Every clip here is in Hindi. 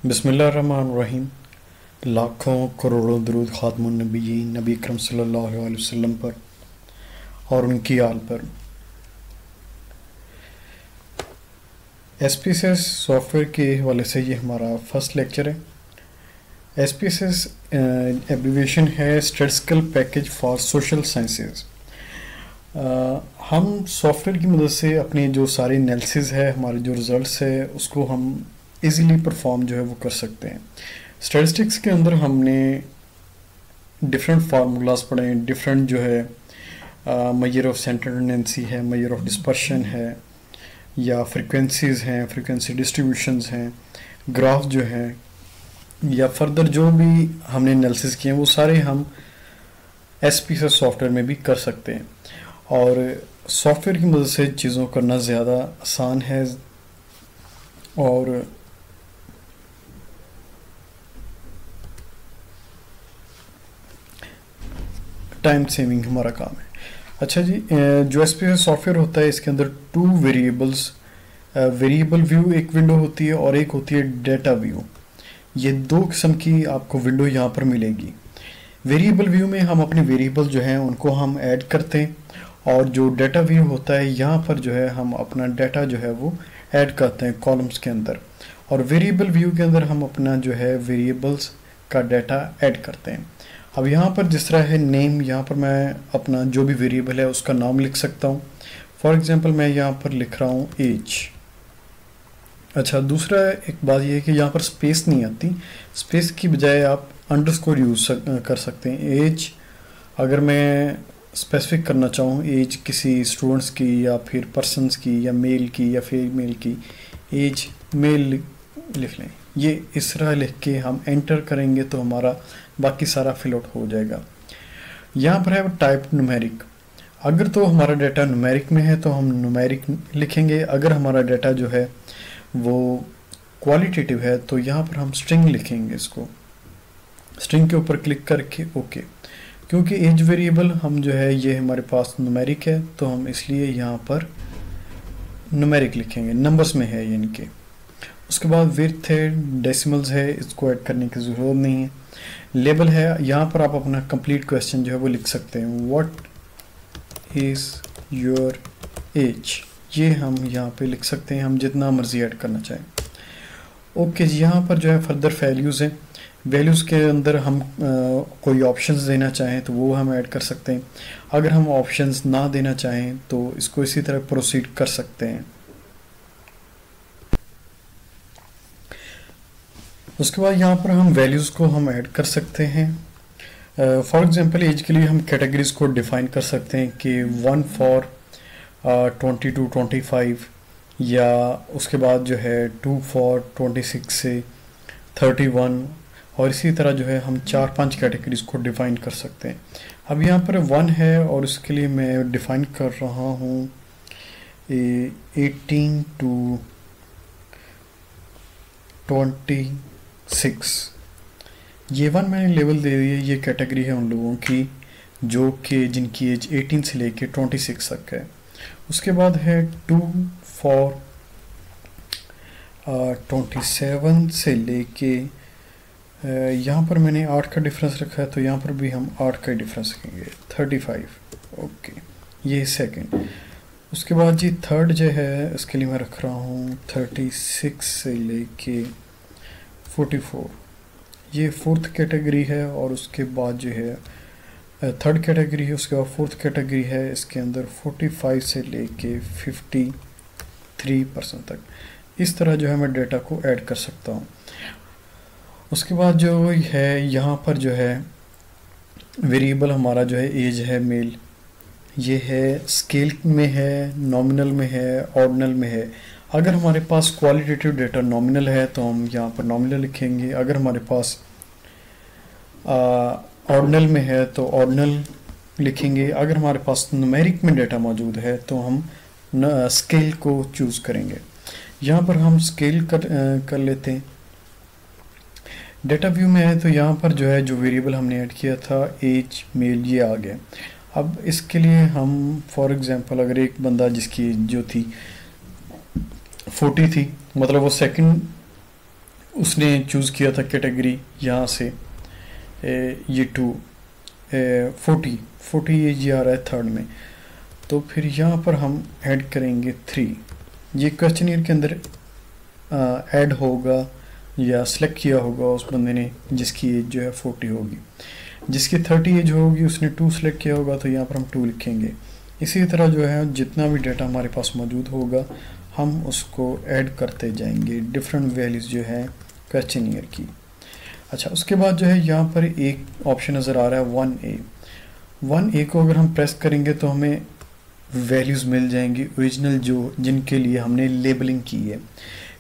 बिस्मिल्लाहिर्रहमानिर्रहीम। लाखों करोड़ों दरूद खातमुन नबीयीन नबी अकरम सल्लल्लाहु अलैहि वसल्लम पर और उनकी आल पर। एसपीएसएस सॉफ्टवेयर के हवाले से ये हमारा फर्स्ट लेक्चर है। एसपीएसएस एब्रीविएशन है statistical package for social sciences. हम सॉफ्टवेयर की मदद से अपने जो सारे एनालिसिस है, हमारे जो रिज़ल्ट्स है, उसको हम इजीली परफॉर्म जो है वो कर सकते हैं। स्टैटिस्टिक्स के अंदर हमने डिफरेंट फार्मूलाज पढ़े हैं, डिफरेंट जो है मेजर ऑफ सेंटर टेंडेंसी है, मेजर ऑफ डिस्पर्शन है, या फ्रीक्वेंसीज हैं, फ्रीक्वेंसी डिस्ट्रीब्यूशंस हैं, ग्राफ जो है, या फर्दर जो भी हमने एनालिसिस किए हैं वो सारे हम एसपीएसएस सॉफ्टवेयर में भी कर सकते हैं। और सॉफ्टवेयर की मदद से चीज़ों को करना ज़्यादा आसान है और टाइम सेविंग हमारा काम है। अच्छा जी, जो एसपीएसएस सॉफ्टवेयर होता है इसके अंदर टू वेरिएबल्स, वेरिएबल व्यू एक विंडो होती है और एक होती है डेटा व्यू। ये दो किस्म की आपको विंडो यहाँ पर मिलेगी। वेरिएबल व्यू में हम अपने वेरिएबल जो हैं उनको हम ऐड करते हैं, और जो डेटा व्यू होता है यहाँ पर जो है हम अपना डाटा जो है वो ऐड करते हैं कॉलम्स के अंदर। और वेरिएबल व्यू के अंदर हम अपना जो है वेरिएबल्स का डाटा ऐड करते हैं। अब यहाँ पर जिस तरह है नेम, यहाँ पर मैं अपना जो भी वेरिएबल है उसका नाम लिख सकता हूँ। फॉर एग्जांपल मैं यहाँ पर लिख रहा हूँ एज। अच्छा, दूसरा एक बात यह है कि यहाँ पर स्पेस नहीं आती, स्पेस की बजाय आप अंडरस्कोर यूज़ कर सकते हैं। एज अगर मैं स्पेसिफिक करना चाहूँ, एज किसी स्टूडेंट्स की या फिर पर्सनस की या मेल की या फीमेल की, एज मेल लिख लें। ये इस तरह लिख के हम एंटर करेंगे तो हमारा बाकी सारा फिल आउट हो जाएगा। यहाँ पर है टाइप न्यूमेरिक। अगर तो हमारा डाटा न्यूमेरिक में है तो हम न्यूमेरिक लिखेंगे, अगर हमारा डाटा जो है वो क्वालिटेटिव है तो यहाँ पर हम स्ट्रिंग लिखेंगे। इसको स्ट्रिंग के ऊपर क्लिक करके ओके। क्योंकि एज वेरिएबल हम जो है ये हमारे पास न्यूमेरिक है तो हम इसलिए यहाँ पर न्यूमेरिक लिखेंगे, नंबर्स में है यानी कि। उसके बाद विड्थ है, डेसिमल्स है, इसको ऐड करने की ज़रूरत नहीं है। लेबल है, यहाँ पर आप अपना कंप्लीट क्वेश्चन जो है वो लिख सकते हैं। व्हाट इज़ योर एज, ये हम यहाँ पे लिख सकते हैं, हम जितना मर्जी ऐड करना चाहें। ओके जी, यहाँ पर जो है फर्दर वैल्यूज़ हैं। वैल्यूज़ के अंदर हम कोई ऑप्शंस देना चाहें तो वो हम ऐड कर सकते हैं। अगर हम ऑप्शंस ना देना चाहें तो इसको इसी तरह प्रोसीड कर सकते हैं। उसके बाद यहाँ पर हम वैल्यूज़ को हम ऐड कर सकते हैं। फॉर एग्जांपल एज के लिए हम कैटेगरीज को डिफ़ाइन कर सकते हैं कि 1 फॉर 20 to 25, या उसके बाद जो है 2 फॉर 26 से 31, और इसी तरह जो है हम 4-5 कैटेगरीज को डिफ़ाइन कर सकते हैं। अब यहाँ पर 1 है और इसके लिए मैं डिफ़ाइन कर रहा हूँ 18 to 26। ये 1 मैंने लेवल दे दिया, ये कैटेगरी है उन लोगों की जो कि जिनकी एज 18 से लेके 26 तक है। उसके बाद है 2 फॉर 27 से लेके यहाँ पर मैंने 8 का डिफरेंस रखा है तो यहाँ पर भी हम 8 का डिफरेंस रखेंगे, 35। ओके, ये सेकंड। उसके बाद जी थर्ड जो है इसके लिए मैं रख रहा हूँ 36 से लेके 44, ये फोर्थ कैटेगरी है। और उसके बाद जो है थर्ड कैटेगरी है, उसके बाद फोर्थ कैटेगरी है, इसके अंदर 45 से लेके 53% तक। इस तरह जो है मैं डेटा को ऐड कर सकता हूँ। उसके बाद जो है यहाँ पर जो है वेरिएबल हमारा जो है एज है मेल, ये है स्केल में है, नॉमिनल में है, ऑर्डिनल में है। अगर हमारे पास क्वालिटेटिव डेटा नॉमिनल है तो हम यहाँ पर नॉमिनल लिखेंगे, अगर हमारे पास ऑर्डिनल में है तो ऑर्डिनल लिखेंगे, अगर हमारे पास न्यूमेरिक में डेटा मौजूद है तो हम स्केल को चूज़ करेंगे। यहाँ पर हम स्केल कर लेते हैं। डेटा व्यू में है तो यहाँ पर जो है जो वेरिएबल हमने ऐड किया था एज मेल, ये आ गया। अब इसके लिए हम फॉर एग्जांपल अगर एक बंदा जिसकी जो थी 40 थी, मतलब वो सेकंड उसने चूज़ किया था कैटेगरी यहाँ से ये 40 एज आ रहा है थर्ड में, तो फिर यहाँ पर हम ऐड करेंगे 3। ये क्वेश्चनियर के अंदर ऐड होगा या सिलेक्ट किया होगा उस बंदे ने जिसकी एज जो है 40 होगी। जिसकी 30 एज होगी उसने 2 सिलेक्ट किया होगा, तो यहाँ पर हम 2 लिखेंगे। इसी तरह जो है जितना भी डाटा हमारे पास मौजूद होगा हम उसको ऐड करते जाएंगे, डिफरेंट वैल्यूज़ जो है क्वेश्चनियर की। अच्छा, उसके बाद जो है यहाँ पर एक ऑप्शन नज़र आ रहा है 1A। 1A को अगर हम प्रेस करेंगे तो हमें वैल्यूज़ मिल जाएंगी ओरिजिनल जो जिनके लिए हमने लेबलिंग की है।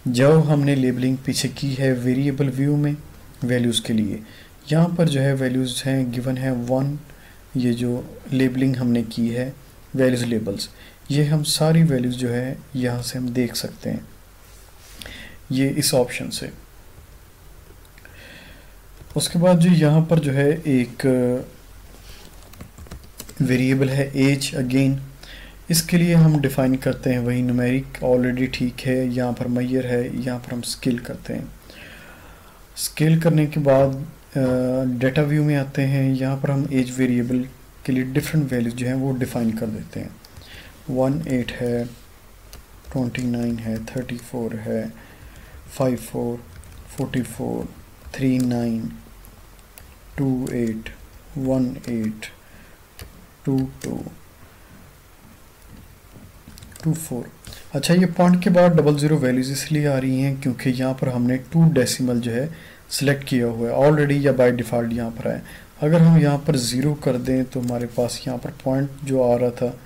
जब हमने लेबलिंग पीछे की है वेरिएबल व्यू में वैल्यूज़ के लिए, यहाँ पर जो है वैल्यूज़ हैं गिवन है 1। ये जो लेबलिंग हमने की है वैल्यूज़ लेबल्स, ये हम सारी वैल्यूज़ जो है यहाँ से हम देख सकते हैं ये इस ऑप्शन से। उसके बाद जो यहाँ पर जो है एक वेरिएबल है एज अगेन, इसके लिए हम डिफ़ाइन करते हैं वही न्यूमेरिक ऑलरेडी ठीक है। यहाँ पर मैयर है, यहाँ पर हम स्केल करते हैं। स्केल करने के बाद डेटा व्यू में आते हैं। यहाँ पर हम एज वेरिएबल के लिए डिफरेंट वैल्यूज जो हैं वो डिफ़ाइन कर देते हैं। 18 है, 29 है, 34 है, 54, 44, 39, 28, 18, 22, 24। अच्छा, ये पॉइंट के बाद 00 वैल्यूज़ इसलिए आ रही हैं क्योंकि यहाँ पर हमने 2 डेसिमल जो है सिलेक्ट किया हुआ है ऑलरेडी या बाय डिफ़ॉल्ट यहाँ पर है। अगर हम यहाँ पर 0 कर दें तो हमारे पास यहाँ पर पॉइंट जो आ रहा था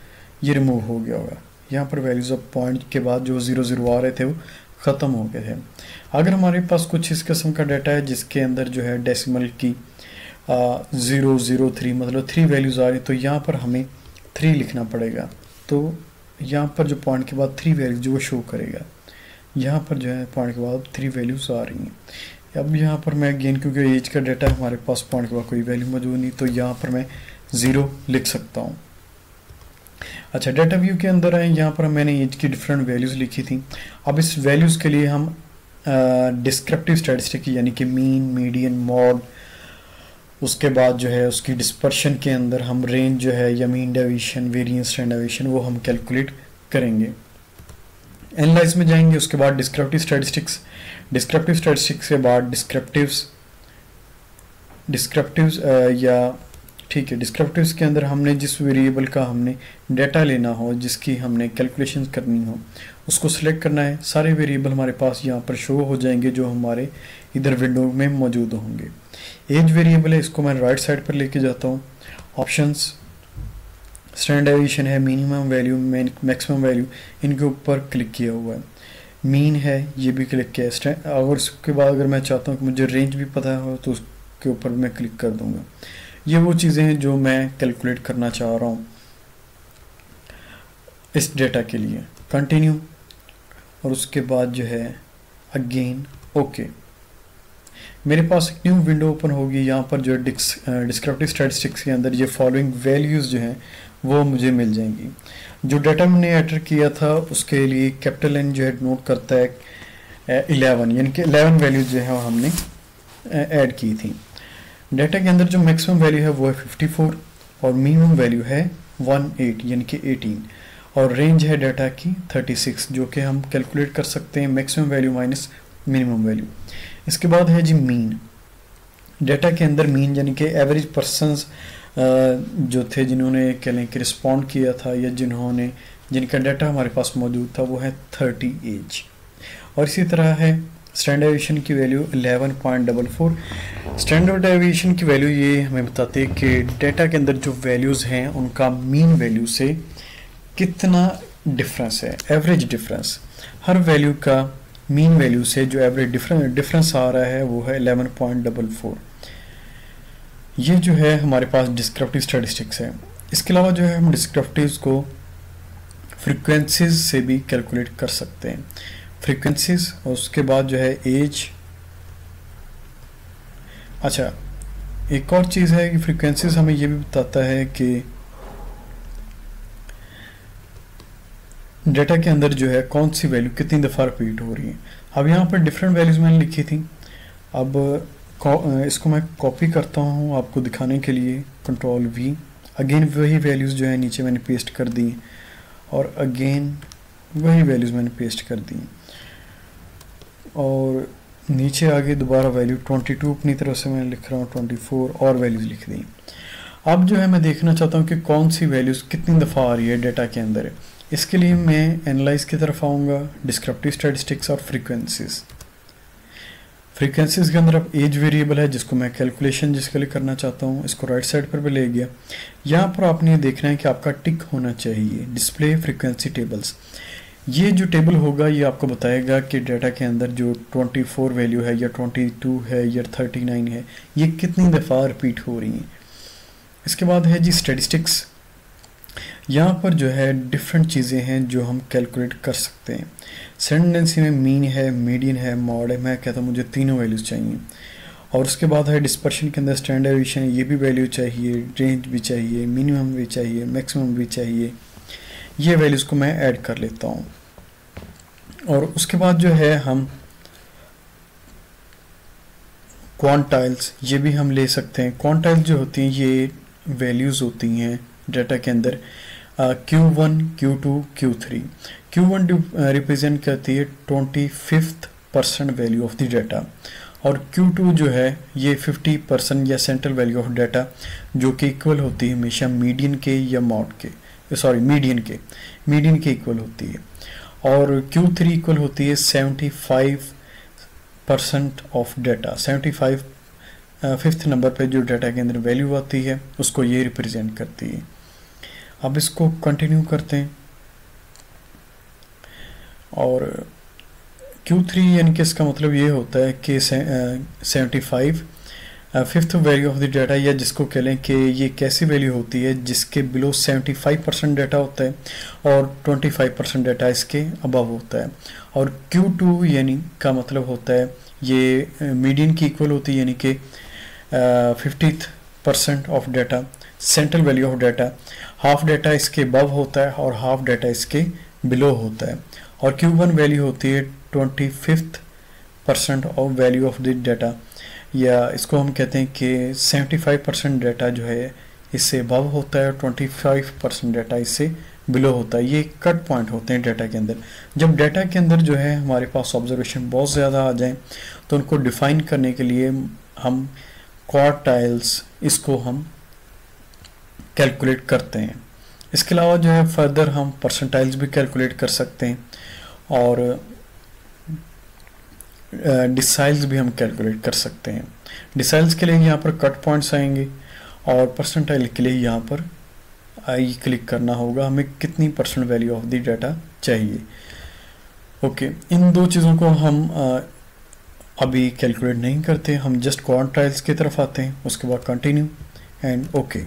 ये रिमूव हो गया होगा। यहाँ पर वैल्यूज़ ऑफ पॉइंट के बाद जो 00 आ रहे थे वो ख़त्म हो गए थे। अगर हमारे पास कुछ इस किस्म का डाटा है जिसके अंदर जो है डेसिमल की 003 मतलब 3 वैल्यूज़ आ रही, तो यहाँ पर हमें 3 लिखना पड़ेगा। तो यहाँ पर जो पॉइंट के बाद 3 वैल्यूज जो वो शो करेगा। यहाँ पर जो है पॉइंट के बाद 3 वैल्यूज़ आ रही हैं। अब यहाँ पर मैं अगेन क्योंकि एज का डाटा है हमारे पास पॉइंट के बाद कोई वैल्यू मौजूद नहीं, तो यहाँ पर मैं 0 लिख सकता हूँ। अच्छा, डाटा व्यू के अंदर है, यहाँ पर मैंने एज की डिफरेंट वैल्यूज़ लिखी थी। अब इस वैल्यूज़ के लिए हम डिस्क्रिप्टिव स्टैटिस्टिक यानी कि मीन, मीडियन, मॉड, उसके बाद जो है उसकी डिस्पर्शन के अंदर हम रेंज जो है या mean deviation, variance, standard deviation वो हम कैलकुलेट करेंगे। एनालाइज में जाएंगे, उसके बाद डिस्क्रिप्टिव स्टैटिस्टिक्स के बाद डिस्क्रिप्टिव्स या ठीक है, डिस्क्रिप्टिव्स के अंदर हमने जिस वेरिएबल का हमने डाटा लेना हो, जिसकी हमने कैलकुलेशन करनी हो, उसको सिलेक्ट करना है। सारे वेरिएबल हमारे पास यहाँ पर शो हो जाएंगे जो हमारे इधर विंडो में मौजूद होंगे। एज वेरिएबल है, इसको मैं राइट साइड पर लेके जाता हूँ। ऑप्शंस, स्टैंडर्ड डेविएशन है, मिनिमम वैल्यू, मैक्सिमम वैल्यू, इनके ऊपर क्लिक किया हुआ है। मीन है, ये भी क्लिक किया है। और उसके बाद अगर मैं चाहता हूँ कि मुझे रेंज भी पता हो तो उसके ऊपर मैं क्लिक कर दूँगा। ये वो चीज़ें हैं जो मैं कैलकुलेट करना चाह रहा हूँ इस डेटा के लिए। कंटिन्यू, और उसके बाद जो है अगेन ओके। मेरे पास एक न्यू विंडो ओपन होगी। यहाँ पर जो डिस्क्रिप्टिव स्टैटिस्टिक्स के अंदर ये फॉलोइंग वैल्यूज़ जो हैं वो मुझे मिल जाएंगी। जो डाटा मैंने एंटर किया था उसके लिए कैपिटल एन जो है नोट करता है 11, यानी कि 11 वैल्यूज जो है हमने ऐड की थी। डाटा के अंदर जो मैक्सिमम वैल्यू है वो है 54 और मिनिमम वैल्यू है 18 यानी कि 18 और रेंज है डाटा की 36 जो कि हम कैलकुलेट कर सकते हैं maximum value minus minimum value. इसके बाद है जी मीन। डाटा के अंदर मीन यानी कि एवरेज पर्सनस जो थे जिन्होंने कह लें कि रिस्पॉन्ड किया था या जिनका डाटा हमारे पास मौजूद था वो है 30 एज। और इसी तरह है स्टैंडर्ड डेविएशन की वैल्यू 11.44। स्टैंडर्ड डेविएशन की वैल्यू ये हमें बताते हैं कि डाटा के अंदर जो वैल्यूज़ हैं उनका मीन वैल्यू से कितना डिफरेंस है, एवरेज डिफरेंस। हर वैल्यू का मीन वैल्यू से जो एवरेज डिफरेंस आ रहा है वो है 11.44। ये जो है हमारे पास डिस्क्रिप्टिव स्टैटिस्टिक्स है। इसके अलावा जो है हम डिस्क्रिप्टिव्स को फ्रीक्वेंसीज से भी कैलकुलेट कर सकते हैं। फ्रीक्वेंसीज और उसके बाद जो है एज। अच्छा, एक और चीज़ है कि फ्रीक्वेंसीज हमें ये भी बताता है कि डाटा के अंदर जो है कौन सी वैल्यू कितनी दफ़ा रिपीट हो रही है। अब यहाँ पर डिफरेंट वैल्यूज़ मैंने लिखी थी। अब इसको मैं कॉपी करता हूँ आपको दिखाने के लिए, कंट्रोल वी, अगेन वही वैल्यूज़ जो है नीचे मैंने पेस्ट कर दी और अगेन वही वैल्यूज़ मैंने पेस्ट कर दी और नीचे आगे दोबारा वैल्यू 22 अपनी तरफ से मैं लिख रहा हूँ, 24 और वैल्यूज़ लिख दी। अब जो है मैं देखना चाहता हूँ कि कौन सी वैल्यूज़ कितनी दफ़ा आ रही है डेटा के अंदर। इसके लिए मैं एनालाइज की तरफ आऊँगा, डिस्क्रिप्टिव स्टैटिस्टिक्स और फ्रीक्वेंसीज। फ्रीक्वेंसीज के अंदर अब एज वेरिएबल है जिसको मैं कैलकुलेशन जिसके लिए करना चाहता हूँ, इसको राइट साइड पर भी ले गया। यहाँ पर आपने ये देखना है कि आपका टिक होना चाहिए डिस्प्ले फ्रीक्वेंसी टेबल्स। ये जो टेबल होगा ये आपको बताएगा कि डाटा के अंदर जो 24 वैल्यू है या 22 है या 39 है ये कितनी दफ़ा रिपीट हो रही हैं। इसके बाद है जी स्टैटिस्टिक्स। यहाँ पर जो है डिफरेंट चीज़ें हैं जो हम कैलकुलेट कर सकते हैं। सेंडेंसी में मीन है, मीडियन है, मॉड है। मैं कहता हूँ मुझे तीनों वैल्यूज़ चाहिए। और उसके बाद है डिस्पर्शन के अंदर स्टैंडर्ड डेविएशन, ये भी वैल्यू चाहिए, रेंज भी चाहिए, मिनिमम भी चाहिए, मैक्सिमम भी चाहिए। ये वैल्यूज़ को मैं ऐड कर लेता हूँ। और उसके बाद जो है हम क्वांटाइल्स ये भी हम ले सकते हैं। क्वांटाइल्स जो होती हैं ये वैल्यूज़ होती हैं डाटा के अंदर Q1, Q2, Q3। Q1 represent करती है 25% वैल्यू ऑफ द डाटा और Q2 जो है ये 50% या सेंट्रल वैल्यू ऑफ डाटा जो कि इक्वल होती है हमेशा मीडियन के या मॉड के, सॉरी मीडियन के इक्वल होती है। और Q3 इक्वल होती है 75% ऑफ डाटा। 75 फिफ्थ नंबर पे जो डाटा के अंदर वैल्यू आती है उसको ये रिप्रेजेंट करती है। अब इसको कंटिन्यू करते हैं और Q3 यानी कि इसका मतलब ये होता है कि 75 fifth value of the data, या जिसको कह लें कि ये कैसी वैल्यू होती है जिसके बिलो 75% डाटा होता है और 25% डाटा इसके अबव होता है। और Q2 यानी का मतलब होता है ये मीडियन की इक्वल होती है, यानी कि 50% of data, central value of data, half data इसके अबव होता है और हाफ डाटा इसके बिलो होता है। और Q1 वैल्यू होती है 25% of value of the data, या इसको हम कहते हैं कि 75% डाटा जो है इससे अबव होता है और 25% डाटा इससे बिलो होता है। ये कट पॉइंट होते हैं डाटा के अंदर। जब डाटा के अंदर जो है हमारे पास ऑब्जर्वेशन बहुत ज़्यादा आ जाए तो उनको डिफ़ाइन करने के लिए हम क्वार्टाइल्स इसको हम कैलकुलेट करते हैं। इसके अलावा जो है फर्दर हम परसेंटाइल्स भी कैलकुलेट कर सकते हैं और डिसाइल्स भी हम कैलकुलेट कर सकते हैं। डिसाइल्स के लिए यहाँ पर कट पॉइंट्स आएंगे और परसेंटाइल के लिए यहाँ पर आई क्लिक करना होगा, हमें कितनी percent value of the data चाहिए। ओके, इन दो चीज़ों को हम अभी कैलकुलेट नहीं करते, हम जस्ट क्वांटाइल्स की तरफ आते हैं, उसके बाद कंटिन्यू एंड ओके।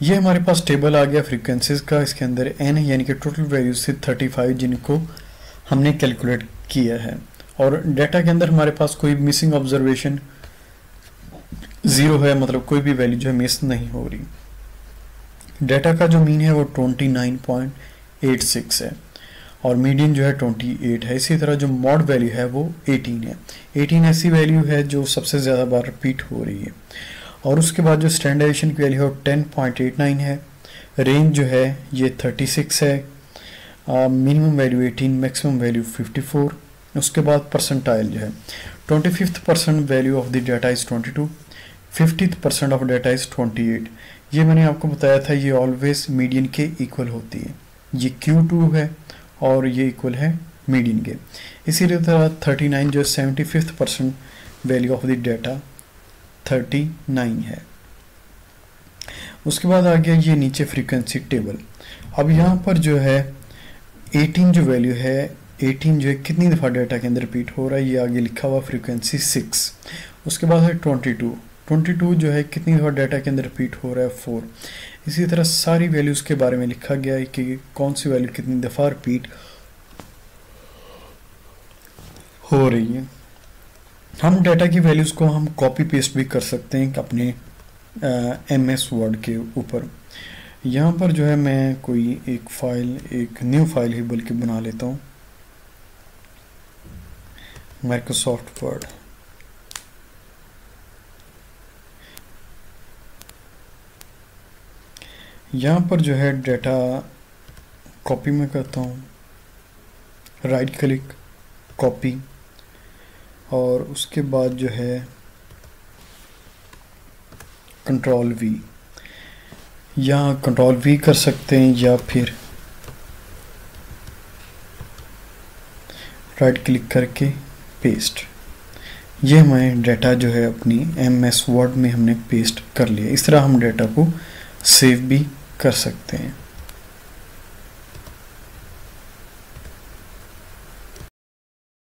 ये हमारे पास टेबल आ गया फ्रीक्वेंसीज का। इसके अंदर n यानी कि टोटल वैल्यूज से 35 जिनको हमने कैलकुलेट किया है और डाटा के अंदर हमारे पास कोई मिसिंग ऑब्जर्वेशन 0 है, मतलब कोई भी वैल्यू जो है मिस नहीं हो रही। डाटा का जो मीन है वो 29.86 है और मीडियन जो है 28 है। इसी तरह जो मॉड वैल्यू है वो 18 है। 18 ऐसी वैल्यू है जो सबसे ज़्यादा बार रिपीट हो रही है। और उसके बाद जो स्टैंडर्डाइजेशन की वैल्यू है 10.89 है। रेंज जो है ये 36 है। Minimum value 18, maximum value 54। उसके बाद परसेंटाइल जो है 25% value of the data is 22, 50% of data is 28। ये मैंने आपको बताया था ये ऑलवेज मीडियन के इक्वल होती है। ये Q2 है और ये इक्वल है मीडियन के। इसी तरह 39 जो 75% वैल्यू ऑफ द डाटा 39 है। उसके बाद आ गया ये नीचे फ्रीक्वेंसी टेबल। अब यहाँ पर जो है 18 जो वैल्यू है, 18 जो है कितनी दफ़ा डाटा के अंदर रिपीट हो रहा है, ये आगे लिखा हुआ फ्रीक्वेंसी 6। उसके बाद है 22 जो है कितनी दफ़ा डाटा के अंदर रिपीट हो रहा है 4। इसी तरह सारी वैल्यूज़ के बारे में लिखा गया है कि कौन सी वैल्यू कितनी दफ़ा रिपीट हो रही है। हम डाटा की वैल्यूज़ को हम कॉपी पेस्ट भी कर सकते हैं अपने MS वर्ड के ऊपर। यहाँ पर जो है मैं कोई एक न्यू फाइल ही बल्कि बना लेता हूँ। Microsoft word. यहाँ पर जो है डेटा कॉपी में करता हूँ, राइट क्लिक कॉपी, और उसके बाद जो है कंट्रोल वी, यहाँ कंट्रोल वी कर सकते हैं या फिर राइट क्लिक करके पेस्ट। ये हमारे डेटा जो है अपनी MS वर्ड में हमने पेस्ट कर लिया। इस तरह हम डेटा को सेव भी कर सकते हैं।